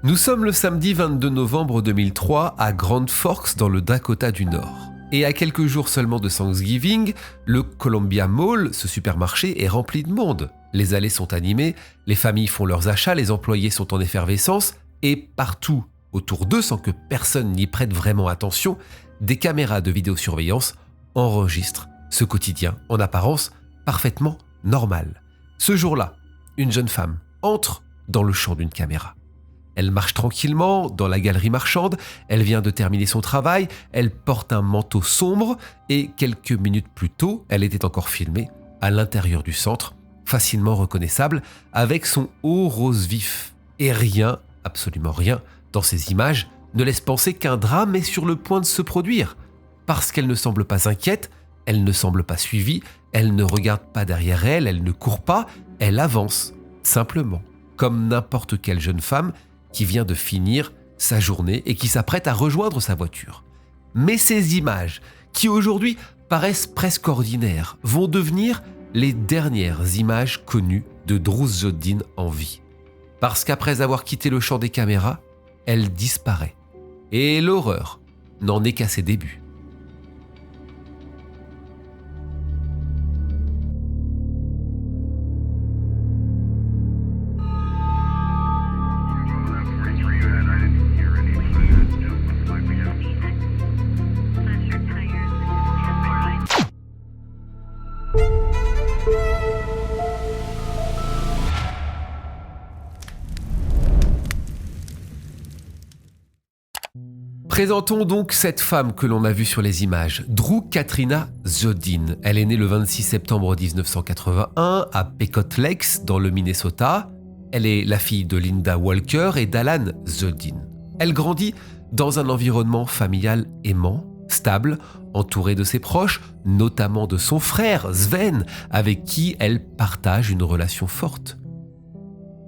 Nous sommes le samedi 22 novembre 2003 à Grand Forks dans le Dakota du Nord. Et à quelques jours seulement de Thanksgiving, le Columbia Mall, ce supermarché, est rempli de monde. Les allées sont animées, les familles font leurs achats, les employés sont en effervescence et partout autour d'eux, sans que personne n'y prête vraiment attention, des caméras de vidéosurveillance enregistrent ce quotidien en apparence parfaitement normal. Ce jour-là, une jeune femme entre dans le champ d'une caméra. Elle marche tranquillement dans la galerie marchande, elle vient de terminer son travail, elle porte un manteau sombre et quelques minutes plus tôt, elle était encore filmée à l'intérieur du centre, facilement reconnaissable avec son haut rose vif. Et rien, absolument rien, dans ces images ne laisse penser qu'un drame est sur le point de se produire. Parce qu'elle ne semble pas inquiète, elle ne semble pas suivie, elle ne regarde pas derrière elle, elle ne court pas, elle avance, simplement, comme n'importe quelle jeune femme qui vient de finir sa journée et qui s'apprête à rejoindre sa voiture. Mais ces images, qui aujourd'hui paraissent presque ordinaires, vont devenir les dernières images connues de Drew Zodin en vie. Parce qu'après avoir quitté le champ des caméras, elle disparaît. Et l'horreur n'en est qu'à ses débuts. Présentons donc cette femme que l'on a vue sur les images, Drew Katrina Zodin. Elle est née le 26 septembre 1981 à Pequot Lakes, dans le Minnesota. Elle est la fille de Linda Walker et d'Alan Zodin. Elle grandit dans un environnement familial aimant, stable, entourée de ses proches, notamment de son frère Sven, avec qui elle partage une relation forte.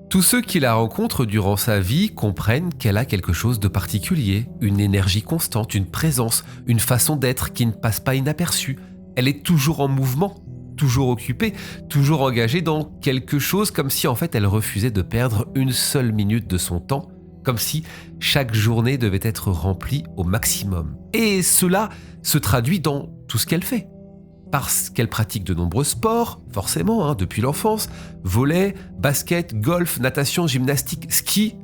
Tous ceux qui la rencontrent durant sa vie comprennent qu'elle a quelque chose de particulier, une énergie constante, une présence, une façon d'être qui ne passe pas inaperçue. Elle est toujours en mouvement, toujours occupée, toujours engagée dans quelque chose, comme si en fait elle refusait de perdre une seule minute de son temps, comme si chaque journée devait être remplie au maximum. Et cela se traduit dans tout ce qu'elle fait. Parce qu'elle pratique de nombreux sports, forcément, depuis l'enfance, volley, basket, golf, natation, gymnastique, ski.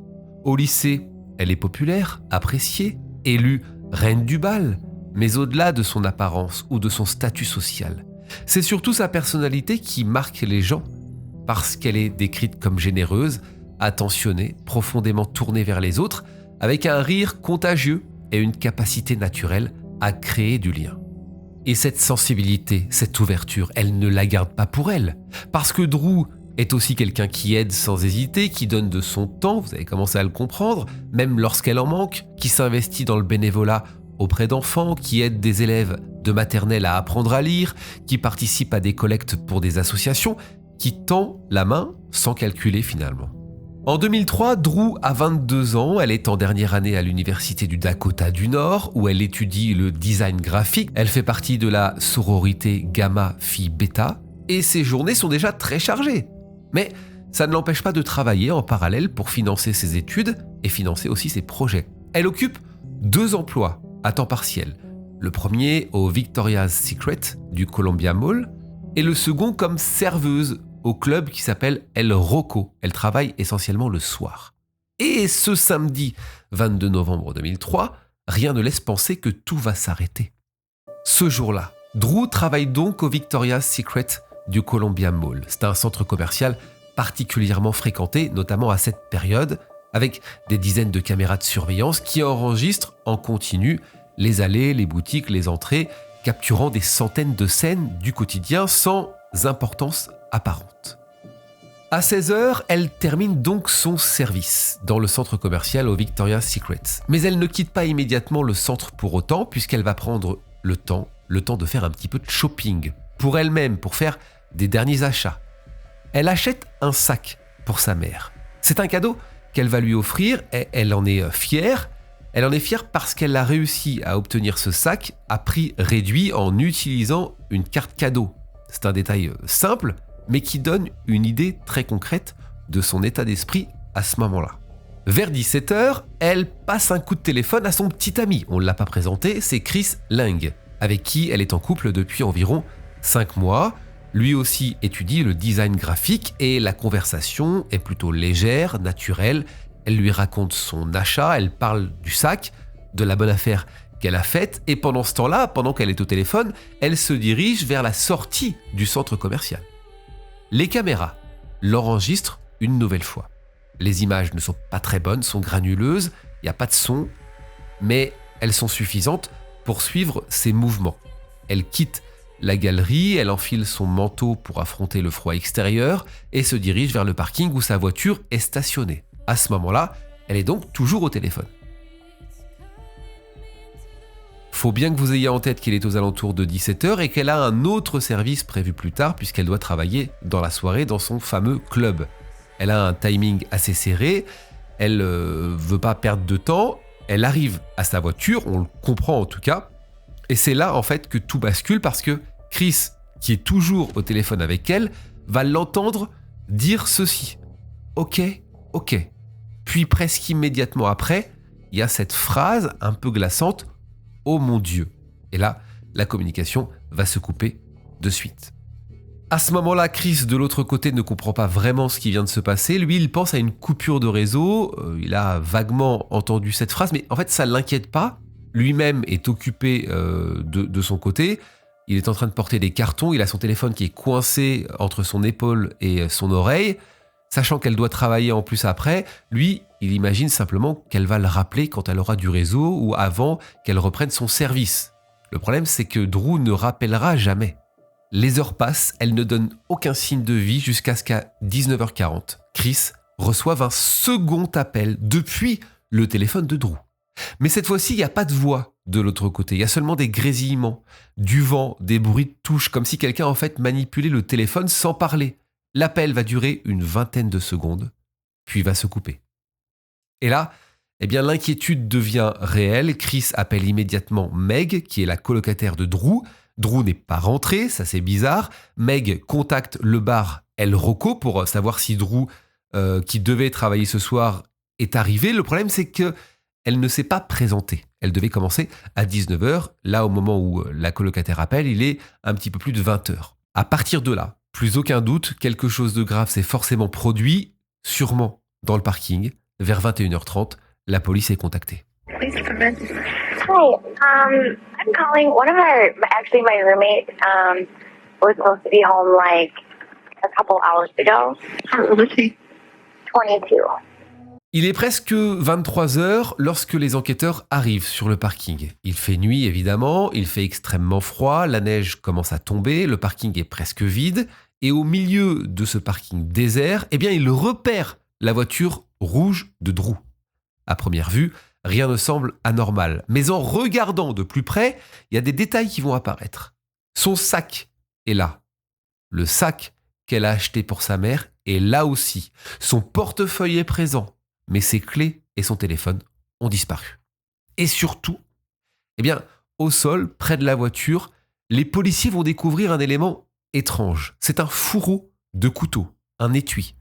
Au lycée, elle est populaire, appréciée, élue reine du bal, mais au-delà de son apparence ou de son statut social. C'est surtout sa personnalité qui marque les gens, parce qu'elle est décrite comme généreuse, attentionnée, profondément tournée vers les autres, avec un rire contagieux et une capacité naturelle à créer du lien. Et cette sensibilité, cette ouverture, elle ne la garde pas pour elle. Parce que Drew est aussi quelqu'un qui aide sans hésiter, qui donne de son temps, vous avez commencé à le comprendre, même lorsqu'elle en manque, qui s'investit dans le bénévolat auprès d'enfants, qui aide des élèves de maternelle à apprendre à lire, qui participe à des collectes pour des associations, qui tend la main sans calculer finalement. En 2003, Drew a 22 ans, elle est en dernière année à l'université du Dakota du Nord où elle étudie le design graphique. Elle fait partie de la sororité Gamma Phi Beta et ses journées sont déjà très chargées. Mais ça ne l'empêche pas de travailler en parallèle pour financer ses études et financer aussi ses projets. Elle occupe 2 emplois à temps partiel. Le premier au Victoria's Secret du Columbia Mall et le second comme serveuse au club qui s'appelle El Rocco. Elle travaille essentiellement le soir. Et ce samedi 22 novembre 2003, rien ne laisse penser que tout va s'arrêter. Ce jour-là, Drew travaille donc au Victoria's Secret du Columbia Mall. C'est un centre commercial particulièrement fréquenté, notamment à cette période, avec des dizaines de caméras de surveillance qui enregistrent en continu les allées, les boutiques, les entrées, capturant des centaines de scènes du quotidien sans importance apparente. À 16h, elle termine donc son service dans le centre commercial au Victoria's Secret. Mais elle ne quitte pas immédiatement le centre pour autant, puisqu'elle va prendre le temps de faire un petit peu de shopping pour elle-même, pour faire des derniers achats. Elle achète un sac pour sa mère. C'est un cadeau qu'elle va lui offrir et elle en est fière. Elle en est fière parce qu'elle a réussi à obtenir ce sac à prix réduit en utilisant une carte cadeau. C'est un détail simple, mais qui donne une idée très concrète de son état d'esprit à ce moment-là. Vers 17h, elle passe un coup de téléphone à son petit ami. On ne l'a pas présenté, c'est Chris Lang, avec qui elle est en couple depuis environ 5 mois. Lui aussi étudie le design graphique et la conversation est plutôt légère, naturelle. Elle lui raconte son achat, elle parle du sac, de la bonne affaire qu'elle a faite et pendant ce temps-là, pendant qu'elle est au téléphone, elle se dirige vers la sortie du centre commercial. Les caméras l'enregistrent une nouvelle fois. Les images ne sont pas très bonnes, sont granuleuses, il n'y a pas de son, mais elles sont suffisantes pour suivre ses mouvements. Elle quitte la galerie, elle enfile son manteau pour affronter le froid extérieur et se dirige vers le parking où sa voiture est stationnée. À ce moment-là, elle est donc toujours au téléphone. Faut bien que vous ayez en tête qu'il est aux alentours de 17h et qu'elle a un autre service prévu plus tard puisqu'elle doit travailler dans la soirée dans son fameux club. Elle a un timing assez serré, elle veut pas perdre de temps, elle arrive à sa voiture, on le comprend en tout cas, et c'est là en fait que tout bascule parce que Chris, qui est toujours au téléphone avec elle, va l'entendre dire ceci. Ok. Puis presque immédiatement après, il y a cette phrase un peu glaçante. Oh mon Dieu. Et là, la communication va se couper de suite. À ce moment-là, Chris, de l'autre côté, ne comprend pas vraiment ce qui vient de se passer. Lui, il pense à une coupure de réseau. Il a vaguement entendu cette phrase, mais en fait, ça ne l'inquiète pas. Lui-même est occupé de son côté. Il est en train de porter des cartons. Il a son téléphone qui est coincé entre son épaule et son oreille. Sachant qu'elle doit travailler en plus après, lui, il imagine simplement qu'elle va le rappeler quand elle aura du réseau ou avant qu'elle reprenne son service. Le problème, c'est que Drew ne rappellera jamais. Les heures passent, elle ne donne aucun signe de vie jusqu'à ce qu'à 19h40, Chris reçoive un second appel depuis le téléphone de Drew. Mais cette fois-ci, il n'y a pas de voix de l'autre côté, il y a seulement des grésillements, du vent, des bruits de touches, comme si quelqu'un en fait manipulait le téléphone sans parler. L'appel va durer une vingtaine de secondes, puis va se couper. Et là, l'inquiétude devient réelle. Chris appelle immédiatement Meg, qui est la colocataire de Drew. Drew n'est pas rentré, ça c'est bizarre. Meg contacte le bar El Rocco pour savoir si Drew, qui devait travailler ce soir, est arrivé. Le problème, c'est qu'elle ne s'est pas présentée. Elle devait commencer à 19h. Là, au moment où la colocataire appelle, il est un petit peu plus de 20h. À partir de là, plus aucun doute, quelque chose de grave s'est forcément produit, sûrement dans le parking. Vers 21h30, la police est contactée. Hi, I'm calling. My roommate was supposed to be home like a couple hours ago. How old is he? 22. Il est presque 23h lorsque les enquêteurs arrivent sur le parking. Il fait nuit évidemment, il fait extrêmement froid, la neige commence à tomber, le parking est presque vide et au milieu de ce parking désert, ils repèrent la voiture rouge de Drew. À première vue, rien ne semble anormal, mais en regardant de plus près, il y a des détails qui vont apparaître. Son sac est là. Le sac qu'elle a acheté pour sa mère est là aussi. Son portefeuille est présent. Mais ses clés et son téléphone ont disparu. Et surtout, au sol, près de la voiture, les policiers vont découvrir un élément étrange. C'est un fourreau de couteau, un étui.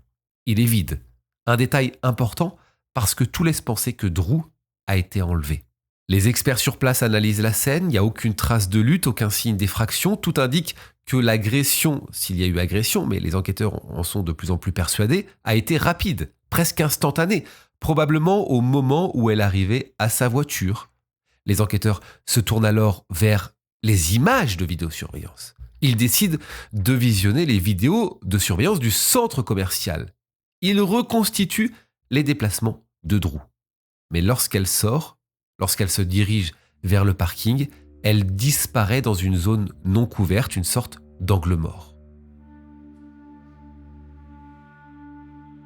Il est vide. Un détail important parce que tout laisse penser que Drew a été enlevé. Les experts sur place analysent la scène, il n'y a aucune trace de lutte, aucun signe d'effraction. Tout indique que l'agression, s'il y a eu agression, mais les enquêteurs en sont de plus en plus persuadés, a été rapide. Presque instantanée, probablement au moment où elle arrivait à sa voiture. Les enquêteurs se tournent alors vers les images de vidéosurveillance. Ils décident de visionner les vidéos de surveillance du centre commercial. Ils reconstituent les déplacements de Drew. Mais lorsqu'elle sort, lorsqu'elle se dirige vers le parking, elle disparaît dans une zone non couverte, une sorte d'angle mort.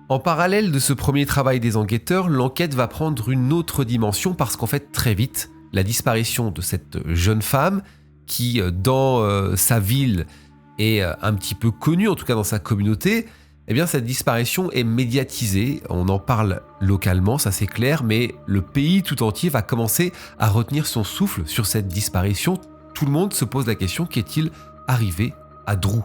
En parallèle de ce premier travail des enquêteurs, l'enquête va prendre une autre dimension parce qu'en fait, très vite, la disparition de cette jeune femme qui, dans sa ville, est un petit peu connue, en tout cas dans sa communauté, cette disparition est médiatisée. On en parle localement, ça c'est clair, mais le pays tout entier va commencer à retenir son souffle sur cette disparition. Tout le monde se pose la question, qu'est-il arrivé à Drew ?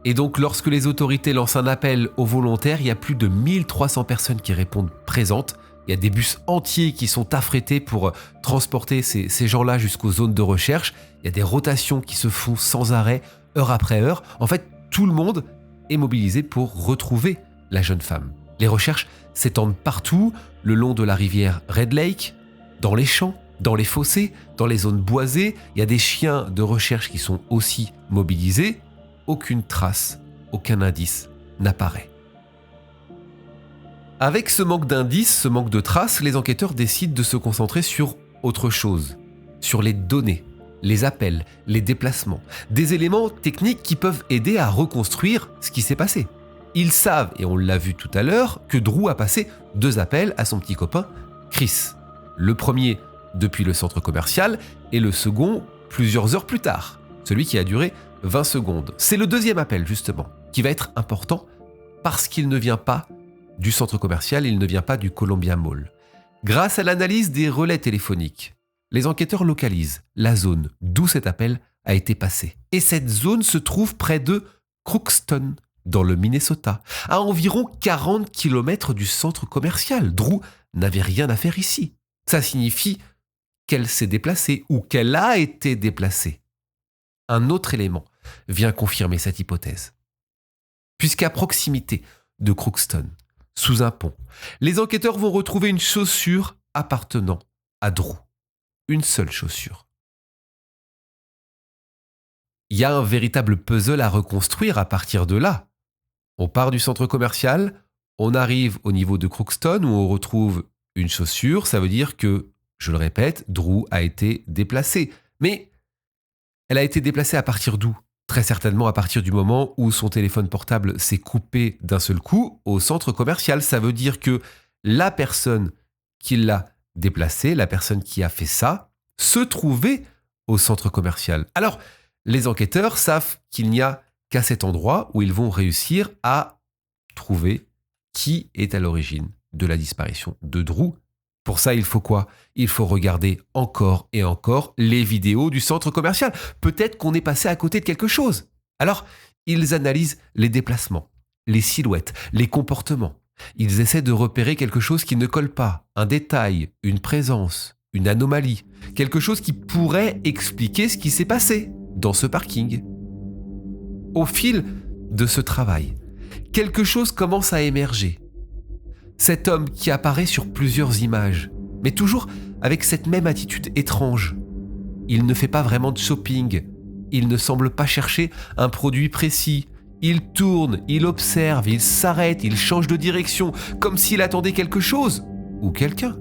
Et donc, lorsque les autorités lancent un appel aux volontaires, il y a plus de 1300 personnes qui répondent présentes. Il y a des bus entiers qui sont affrétés pour transporter ces gens-là jusqu'aux zones de recherche. Il y a des rotations qui se font sans arrêt, heure après heure. En fait, tout le monde est mobilisé pour retrouver la jeune femme. Les recherches s'étendent partout, le long de la rivière Red Lake, dans les champs, dans les fossés, dans les zones boisées. Il y a des chiens de recherche qui sont aussi mobilisés. Aucune trace, aucun indice n'apparaît. Avec ce manque d'indices, ce manque de traces, les enquêteurs décident de se concentrer sur autre chose, sur les données, les appels, les déplacements, des éléments techniques qui peuvent aider à reconstruire ce qui s'est passé. Ils savent, et on l'a vu tout à l'heure, que Drew a passé 2 appels à son petit copain Chris. Le premier depuis le centre commercial et le second plusieurs heures plus tard, celui qui a duré 20 secondes. C'est le deuxième appel justement qui va être important parce qu'il ne vient pas du centre commercial, il ne vient pas du Columbia Mall. Grâce à l'analyse des relais téléphoniques, les enquêteurs localisent la zone d'où cet appel a été passé. Et cette zone se trouve près de Crookston, dans le Minnesota, à environ 40 km du centre commercial. Drew n'avait rien à faire ici. Ça signifie qu'elle s'est déplacée ou qu'elle a été déplacée. Un autre élément vient confirmer cette hypothèse. Puisqu'à proximité de Crookston, sous un pont, les enquêteurs vont retrouver une chaussure appartenant à Drew. Une seule chaussure. Il y a un véritable puzzle à reconstruire à partir de là. On part du centre commercial, on arrive au niveau de Crookston où on retrouve une chaussure. Ça veut dire que, je le répète, Drew a été déplacée. Mais elle a été déplacée à partir d'où ? Très certainement à partir du moment où son téléphone portable s'est coupé d'un seul coup au centre commercial. Ça veut dire que la personne qui l'a déplacée, la personne qui a fait ça, se trouvait au centre commercial. Alors, les enquêteurs savent qu'il n'y a qu'à cet endroit où ils vont réussir à trouver qui est à l'origine de la disparition de Drew. Pour ça, il faut quoi ? Il faut regarder encore et encore les vidéos du centre commercial. Peut-être qu'on est passé à côté de quelque chose. Alors, ils analysent les déplacements, les silhouettes, les comportements. Ils essaient de repérer quelque chose qui ne colle pas, un détail, une présence, une anomalie, quelque chose qui pourrait expliquer ce qui s'est passé dans ce parking. Au fil de ce travail, quelque chose commence à émerger. Cet homme qui apparaît sur plusieurs images, mais toujours avec cette même attitude étrange. Il ne fait pas vraiment de shopping, il ne semble pas chercher un produit précis. Il tourne, il observe, il s'arrête, il change de direction, comme s'il attendait quelque chose ou quelqu'un.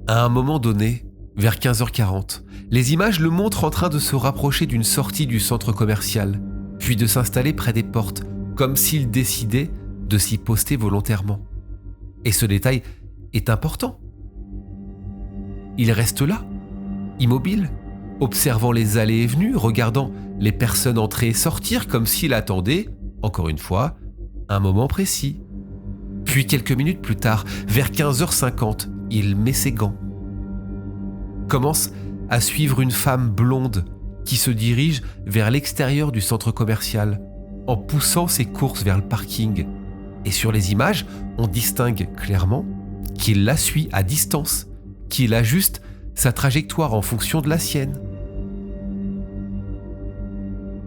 À un moment donné, vers 15h40, les images le montrent en train de se rapprocher d'une sortie du centre commercial, puis de s'installer près des portes, comme s'il décidait de s'y poster volontairement. Et ce détail est important. Il reste là, immobile, observant les allées et venues, regardant les personnes entrer et sortir comme s'il attendait, encore une fois, un moment précis. Puis quelques minutes plus tard, vers 15h50, il met ses gants. Commence à suivre une femme blonde qui se dirige vers l'extérieur du centre commercial en poussant ses courses vers le parking. Et sur les images, on distingue clairement qu'il la suit à distance, qu'il ajuste sa trajectoire en fonction de la sienne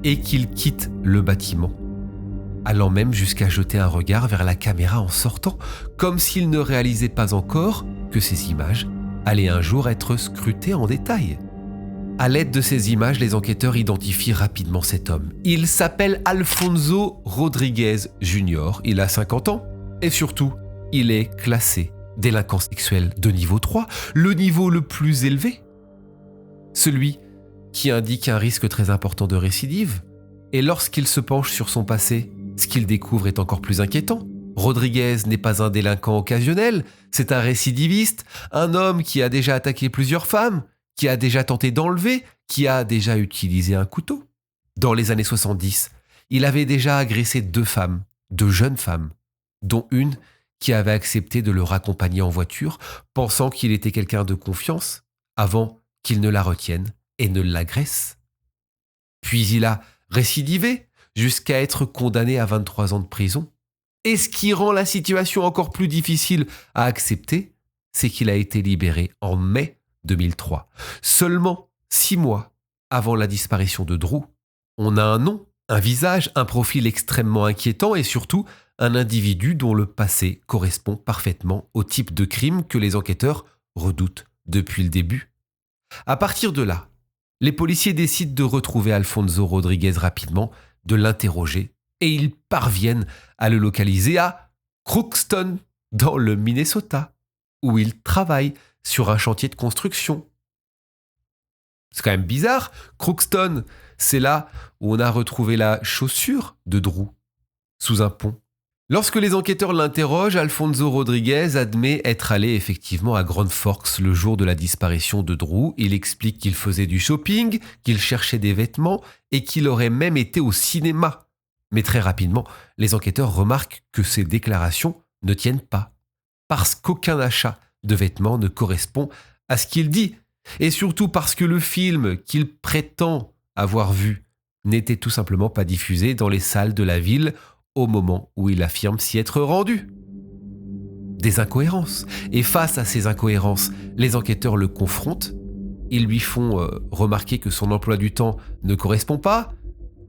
et qu'il quitte le bâtiment, allant même jusqu'à jeter un regard vers la caméra en sortant, comme s'il ne réalisait pas encore que ces images allaient un jour être scrutées en détail. À l'aide de ces images, les enquêteurs identifient rapidement cet homme. Il s'appelle Alfonso Rodriguez Jr., il a 50 ans et surtout, il est classé délinquant sexuel de niveau 3, le niveau le plus élevé. Celui qui indique un risque très important de récidive. Et lorsqu'il se penche sur son passé, ce qu'il découvre est encore plus inquiétant. Rodriguez n'est pas un délinquant occasionnel, c'est un récidiviste, un homme qui a déjà attaqué plusieurs femmes, qui a déjà tenté d'enlever, qui a déjà utilisé un couteau. Dans les années 70, il avait déjà agressé 2 femmes, 2 jeunes femmes, dont une qui avait accepté de le raccompagner en voiture, pensant qu'il était quelqu'un de confiance, avant qu'il ne la retienne et ne l'agresse. Puis il a récidivé jusqu'à être condamné à 23 ans de prison. Et ce qui rend la situation encore plus difficile à accepter, c'est qu'il a été libéré en mai 2003, seulement 6 mois avant la disparition de Drew. On a un nom, un visage, un profil extrêmement inquiétant et surtout un individu dont le passé correspond parfaitement au type de crime que les enquêteurs redoutent depuis le début. À partir de là, les policiers décident de retrouver Alfonso Rodriguez rapidement, de l'interroger, et ils parviennent à le localiser à Crookston, dans le Minnesota, où il travaille sur un chantier de construction. C'est quand même bizarre, Crookston, c'est là où on a retrouvé la chaussure de Drew, sous un pont. Lorsque les enquêteurs l'interrogent, Alfonso Rodriguez admet être allé effectivement à Grand Forks le jour de la disparition de Drew. Il explique qu'il faisait du shopping, qu'il cherchait des vêtements et qu'il aurait même été au cinéma. Mais très rapidement, les enquêteurs remarquent que ces déclarations ne tiennent pas, parce qu'aucun achat de vêtements ne correspond à ce qu'il dit, et surtout parce que le film qu'il prétend avoir vu n'était tout simplement pas diffusé dans les salles de la ville au moment où il affirme s'y être rendu. Des incohérences. Et face à ces incohérences, les enquêteurs le confrontent. Ils lui font remarquer que son emploi du temps ne correspond pas.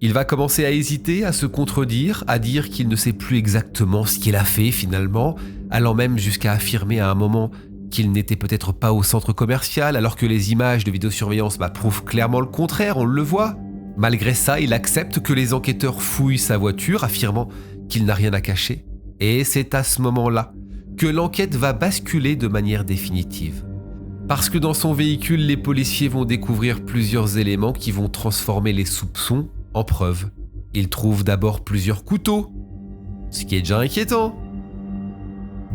Il va commencer à hésiter, à se contredire, à dire qu'il ne sait plus exactement ce qu'il a fait finalement, allant même jusqu'à affirmer à un moment qu'il n'était peut-être pas au centre commercial, alors que les images de vidéosurveillance prouvent clairement le contraire, on le voit. Malgré ça, il accepte que les enquêteurs fouillent sa voiture, affirmant qu'il n'a rien à cacher. Et c'est à ce moment-là que l'enquête va basculer de manière définitive. Parce que dans son véhicule, les policiers vont découvrir plusieurs éléments qui vont transformer les soupçons en preuves. Ils trouvent d'abord plusieurs couteaux, ce qui est déjà inquiétant.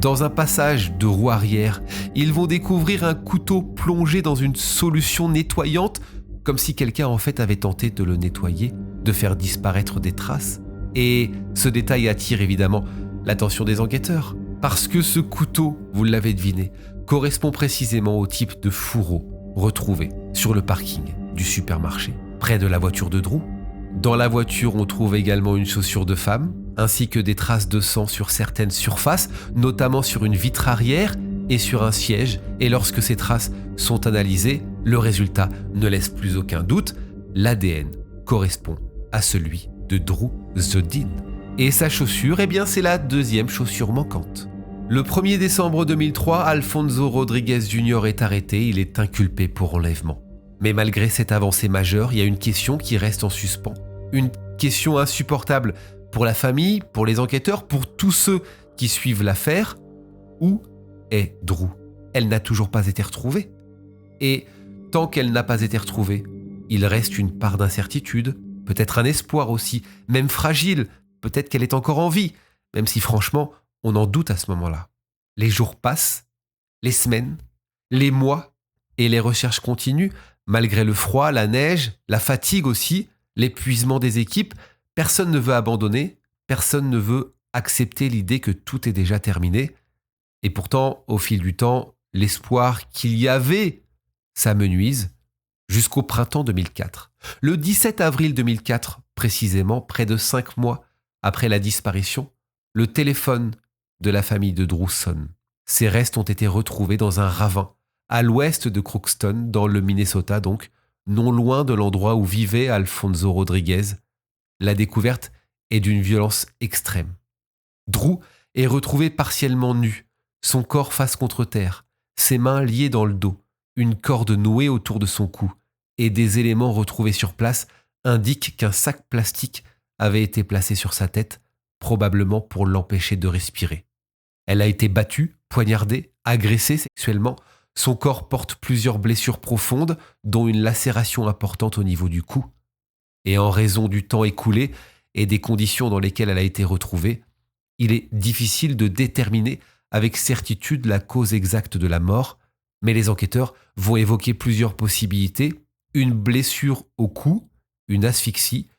Dans un passage de roue arrière, ils vont découvrir un couteau plongé dans une solution nettoyante, comme si quelqu'un en fait avait tenté de le nettoyer, de faire disparaître des traces. Et ce détail attire évidemment l'attention des enquêteurs, parce que ce couteau, vous l'avez deviné, correspond précisément au type de fourreau retrouvé sur le parking du supermarché, près de la voiture de Drew. Dans la voiture, on trouve également une chaussure de femme, ainsi que des traces de sang sur certaines surfaces, notamment sur une vitre arrière et sur un siège. Et lorsque ces traces sont analysées, le résultat ne laisse plus aucun doute. L'ADN correspond à celui de Drew Zodin. Et sa chaussure, c'est la deuxième chaussure manquante. Le 1er décembre 2003, Alfonso Rodriguez Jr. est arrêté. Il est inculpé pour enlèvement. Mais malgré cette avancée majeure, il y a une question qui reste en suspens. Une question insupportable pour la famille, pour les enquêteurs, pour tous ceux qui suivent l'affaire. Où est Drew ? Elle n'a toujours pas été retrouvée. Et tant qu'elle n'a pas été retrouvée, il reste une part d'incertitude, peut-être un espoir aussi, même fragile, peut-être qu'elle est encore en vie, même si franchement, on en doute à ce moment-là. Les jours passent, les semaines, les mois, et les recherches continuent, malgré le froid, la neige, la fatigue aussi, l'épuisement des équipes. Personne ne veut abandonner, personne ne veut accepter l'idée que tout est déjà terminé. Et pourtant, au fil du temps, l'espoir qu'il y avait s'amenuise jusqu'au printemps 2004. Le 17 avril 2004, précisément, près de 5 mois après la disparition, le téléphone de la famille de Drew sonne. Ses restes ont été retrouvés dans un ravin, à l'ouest de Crookston, dans le Minnesota donc, non loin de l'endroit où vivait Alfonso Rodriguez. La découverte est d'une violence extrême. Drew est retrouvé partiellement nu, son corps face contre terre, ses mains liées dans le dos, une corde nouée autour de son cou, et des éléments retrouvés sur place indiquent qu'un sac plastique avait été placé sur sa tête, probablement pour l'empêcher de respirer. Elle a été battue, poignardée, agressée sexuellement. Son corps porte plusieurs blessures profondes, dont une lacération importante au niveau du cou. Et en raison du temps écoulé et des conditions dans lesquelles elle a été retrouvée, il est difficile de déterminer avec certitude la cause exacte de la mort, mais les enquêteurs vont évoquer plusieurs possibilités, une blessure au cou, une asphyxie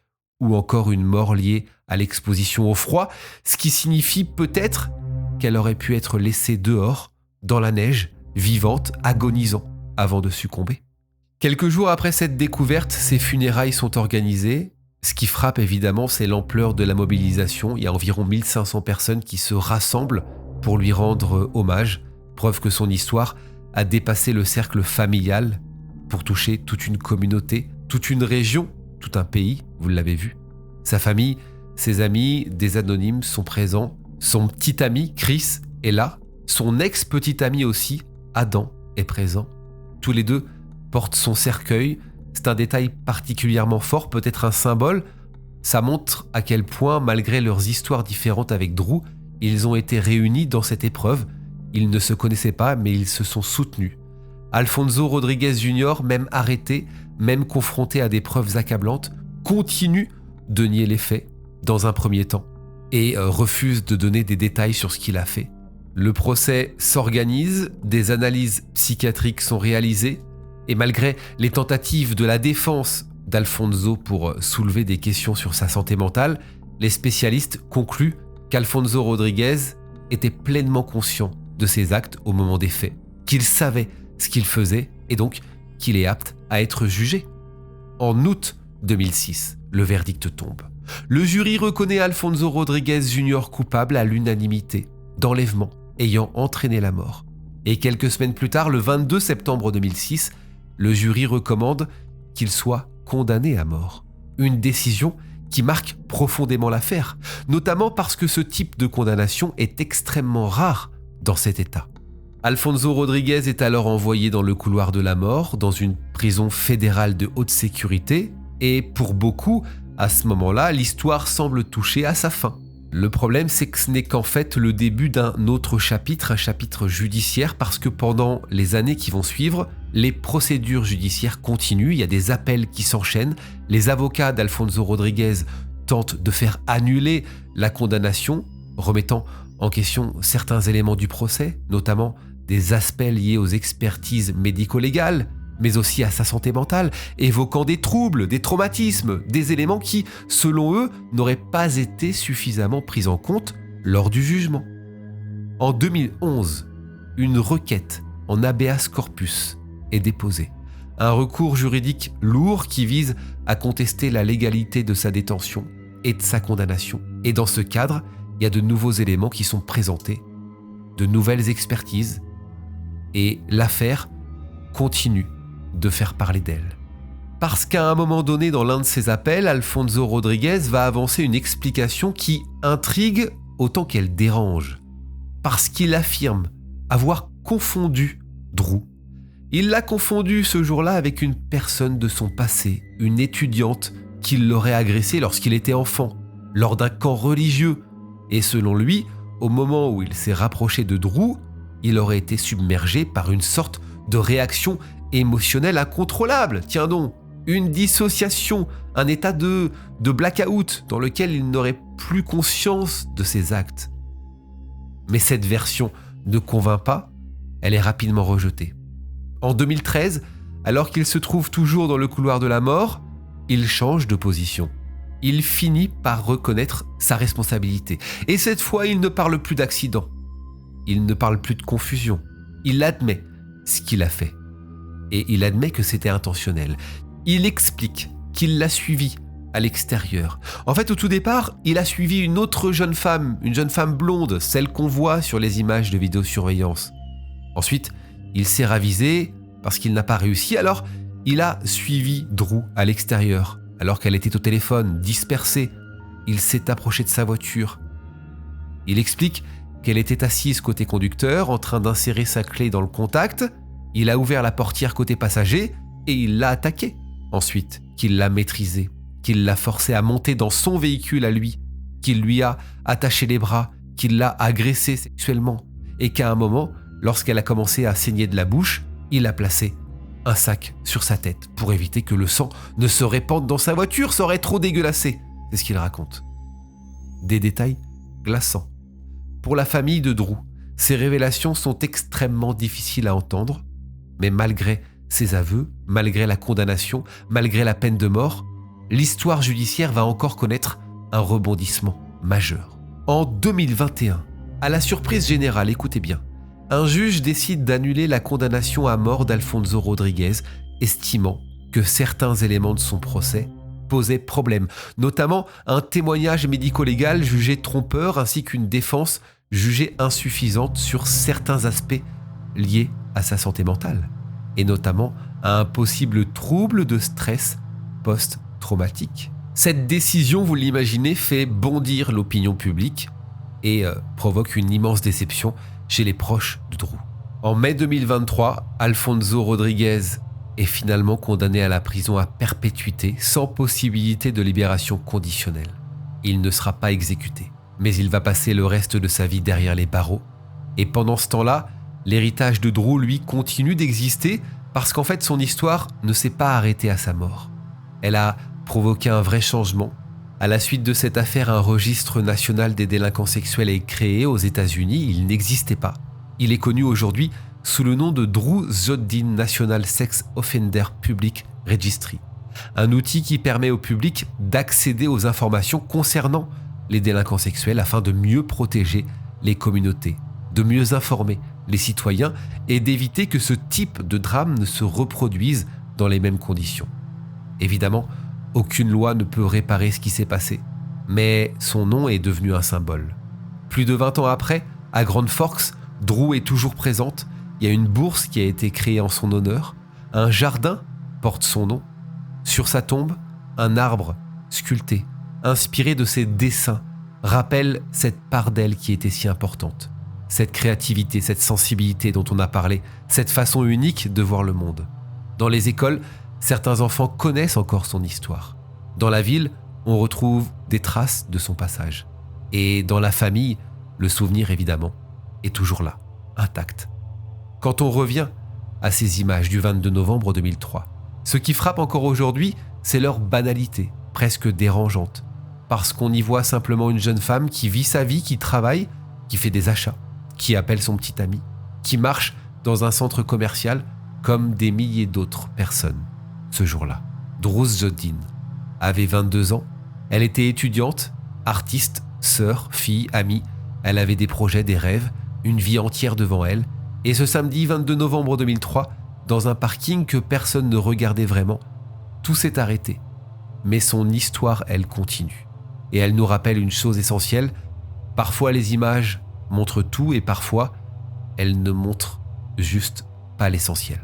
ou encore une mort liée à l'exposition au froid, ce qui signifie peut-être qu'elle aurait pu être laissée dehors, dans la neige, vivante, agonisant, avant de succomber. Quelques jours après cette découverte, ses funérailles sont organisées. Ce qui frappe évidemment, c'est l'ampleur de la mobilisation. Il y a environ 1500 personnes qui se rassemblent pour lui rendre hommage. preuve que son histoire a dépassé le cercle familial pour toucher toute une communauté, toute une région, tout un pays, vous l'avez vu. Sa famille, ses amis, des anonymes sont présents. Son petit ami, Chris, est là. Son ex-petit ami aussi, Adam, est présent. Tous les deux portent son cercueil. C'est un détail particulièrement fort, peut-être un symbole. Ça montre à quel point, malgré leurs histoires différentes avec Drew, ils ont été réunis dans cette épreuve. Ils ne se connaissaient pas, mais ils se sont soutenus. Alfonso Rodriguez Jr., même arrêté, même confronté à des preuves accablantes, continue de nier les faits dans un premier temps et refuse de donner des détails sur ce qu'il a fait. Le procès s'organise, des analyses psychiatriques sont réalisées et malgré les tentatives de la défense d'Alfonso pour soulever des questions sur sa santé mentale, les spécialistes concluent qu'Alfonso Rodriguez était pleinement conscient de ses actes au moment des faits, qu'il savait ce qu'il faisait et donc qu'il est apte à être jugé. En août 2006, le verdict tombe. Le jury reconnaît Alfonso Rodriguez Jr. coupable à l'unanimité d'enlèvement ayant entraîné la mort. Et quelques semaines plus tard, le 22 septembre 2006, le jury recommande qu'il soit condamné à mort. Une décision qui marque profondément l'affaire, notamment parce que ce type de condamnation est extrêmement rare dans cet État. Alfonso Rodriguez est alors envoyé dans le couloir de la mort, dans une prison fédérale de haute sécurité, et pour beaucoup, à ce moment-là, l'histoire semble toucher à sa fin. Le problème, c'est que ce n'est qu'en fait le début d'un autre chapitre, un chapitre judiciaire, parce que pendant les années qui vont suivre, les procédures judiciaires continuent, il y a des appels qui s'enchaînent, les avocats d'Alfonso Rodriguez tentent de faire annuler la condamnation, remettant en question certains éléments du procès, notamment des aspects liés aux expertises médico-légales, mais aussi à sa santé mentale, évoquant des troubles, des traumatismes, des éléments qui, selon eux, n'auraient pas été suffisamment pris en compte lors du jugement. En 2011, une requête en habeas corpus est déposée. Un recours juridique lourd qui vise à contester la légalité de sa détention et de sa condamnation. Et dans ce cadre, il y a de nouveaux éléments qui sont présentés, de nouvelles expertises, et l'affaire continue de faire parler d'elle. Parce qu'à un moment donné dans l'un de ses appels, Alfonso Rodriguez va avancer une explication qui intrigue autant qu'elle dérange. Parce qu'il affirme avoir confondu Drew. Il l'a confondu ce jour-là avec une personne de son passé, une étudiante qui l'aurait agressé lorsqu'il était enfant, lors d'un camp religieux. Et selon lui, au moment où il s'est rapproché de Drew, il aurait été submergé par une sorte de réaction émotionnelle incontrôlable. Tiens donc, une dissociation, un état de blackout dans lequel il n'aurait plus conscience de ses actes. Mais cette version ne convainc pas, elle est rapidement rejetée. En 2013, alors qu'il se trouve toujours dans le couloir de la mort, il change de position. Il finit par reconnaître sa responsabilité. Et cette fois, il ne parle plus d'accident. Il ne parle plus de confusion. Il admet ce qu'il a fait. Et il admet que c'était intentionnel. Il explique qu'il l'a suivi à l'extérieur. En fait, au tout départ, il a suivi une autre jeune femme, une jeune femme blonde, celle qu'on voit sur les images de vidéosurveillance. Ensuite, il s'est ravisé parce qu'il n'a pas réussi, alors il a suivi Drew à l'extérieur. Alors qu'elle était au téléphone, dispersée, il s'est approché de sa voiture. Il explique qu'elle était assise côté conducteur, en train d'insérer sa clé dans le contact. Il a ouvert la portière côté passager et il l'a attaquée. Ensuite, qu'il l'a maîtrisée, qu'il l'a forcée à monter dans son véhicule à lui, qu'il lui a attaché les bras, qu'il l'a agressée sexuellement et qu'à un moment, lorsqu'elle a commencé à saigner de la bouche, il a placé un sac sur sa tête pour éviter que le sang ne se répande dans sa voiture, ça aurait trop dégueulassé. C'est ce qu'il raconte. Des détails glaçants. Pour la famille de Drew, ces révélations sont extrêmement difficiles à entendre, mais malgré ses aveux, malgré la condamnation, malgré la peine de mort, l'histoire judiciaire va encore connaître un rebondissement majeur. En 2021, à la surprise générale, écoutez bien, un juge décide d'annuler la condamnation à mort d'Alfonso Rodriguez, estimant que certains éléments de son procès posaient problème, notamment un témoignage médico-légal jugé trompeur ainsi qu'une défense jugée insuffisante sur certains aspects liées à sa santé mentale, et notamment à un possible trouble de stress post-traumatique. Cette décision, vous l'imaginez, fait bondir l'opinion publique et provoque une immense déception chez les proches de Drew. En mai 2023, Alfonso Rodriguez est finalement condamné à la prison à perpétuité sans possibilité de libération conditionnelle. Il ne sera pas exécuté, mais il va passer le reste de sa vie derrière les barreaux. Et pendant ce temps-là, l'héritage de Drew, lui, continue d'exister parce qu'en fait, son histoire ne s'est pas arrêtée à sa mort. Elle a provoqué un vrai changement. À la suite de cette affaire, un registre national des délinquants sexuels est créé aux États-Unis. Il n'existait pas. Il est connu aujourd'hui sous le nom de Drew Zoddin National Sex Offender Public Registry, un outil qui permet au public d'accéder aux informations concernant les délinquants sexuels afin de mieux protéger les communautés, de mieux informer les citoyens et d'éviter que ce type de drame ne se reproduise dans les mêmes conditions. Évidemment, aucune loi ne peut réparer ce qui s'est passé, mais son nom est devenu un symbole. Plus de 20 ans après, à Grand Forks, Drew est toujours présente. Il y a une bourse qui a été créée en son honneur. Un jardin porte son nom. Sur sa tombe, un arbre sculpté, inspiré de ses dessins, rappelle cette part d'elle qui était si importante. Cette créativité, cette sensibilité dont on a parlé, cette façon unique de voir le monde. Dans les écoles, certains enfants connaissent encore son histoire. Dans la ville, on retrouve des traces de son passage. Et dans la famille, le souvenir évidemment est toujours là, intact. Quand on revient à ces images du 22 novembre 2003, ce qui frappe encore aujourd'hui, c'est leur banalité, presque dérangeante. Parce qu'on y voit simplement une jeune femme qui vit sa vie, qui travaille, qui fait des achats, qui appelle son petit ami, qui marche dans un centre commercial comme des milliers d'autres personnes. Ce jour-là, Drew Zoddin avait 22 ans, elle était étudiante, artiste, sœur, fille, amie, elle avait des projets, des rêves, une vie entière devant elle, et ce samedi 22 novembre 2003, dans un parking que personne ne regardait vraiment, tout s'est arrêté. Mais son histoire, elle continue. Et elle nous rappelle une chose essentielle, parfois les images montrent tout et parfois elles ne montrent juste pas l'essentiel.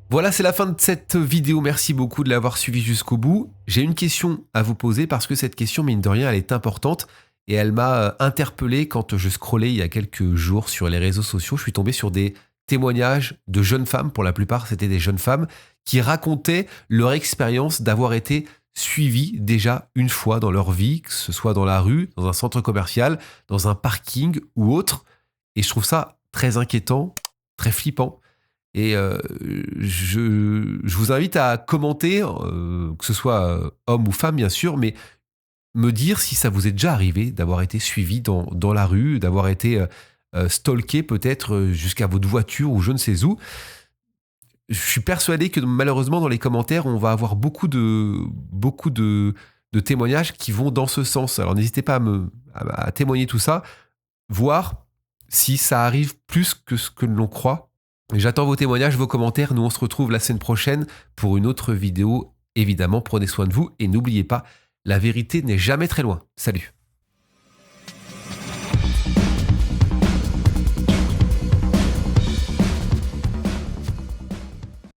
Voilà, c'est la fin de cette vidéo. Merci beaucoup de l'avoir suivi jusqu'au bout. J'ai une question à vous poser parce que cette question, mine de rien, elle est importante et elle m'a interpellé quand je scrollais il y a quelques jours sur les réseaux sociaux. Je suis tombé sur des témoignages de jeunes femmes, pour la plupart c'était des jeunes femmes, qui racontaient leur expérience d'avoir été suivies déjà une fois dans leur vie, que ce soit dans la rue, dans un centre commercial, dans un parking ou autre. Et je trouve ça très inquiétant, très flippant. Et je vous invite à commenter, que ce soit homme ou femme bien sûr, mais me dire si ça vous est déjà arrivé d'avoir été suivi dans la rue, d'avoir été stalké peut-être jusqu'à votre voiture ou je ne sais où. Je suis persuadé que malheureusement dans les commentaires, on va avoir beaucoup de témoignages qui vont dans ce sens. Alors n'hésitez pas à témoigner tout ça, voir si ça arrive plus que ce que l'on croit. J'attends vos témoignages, vos commentaires. Nous, on se retrouve la semaine prochaine pour une autre vidéo. Évidemment, prenez soin de vous et n'oubliez pas, la vérité n'est jamais très loin. Salut!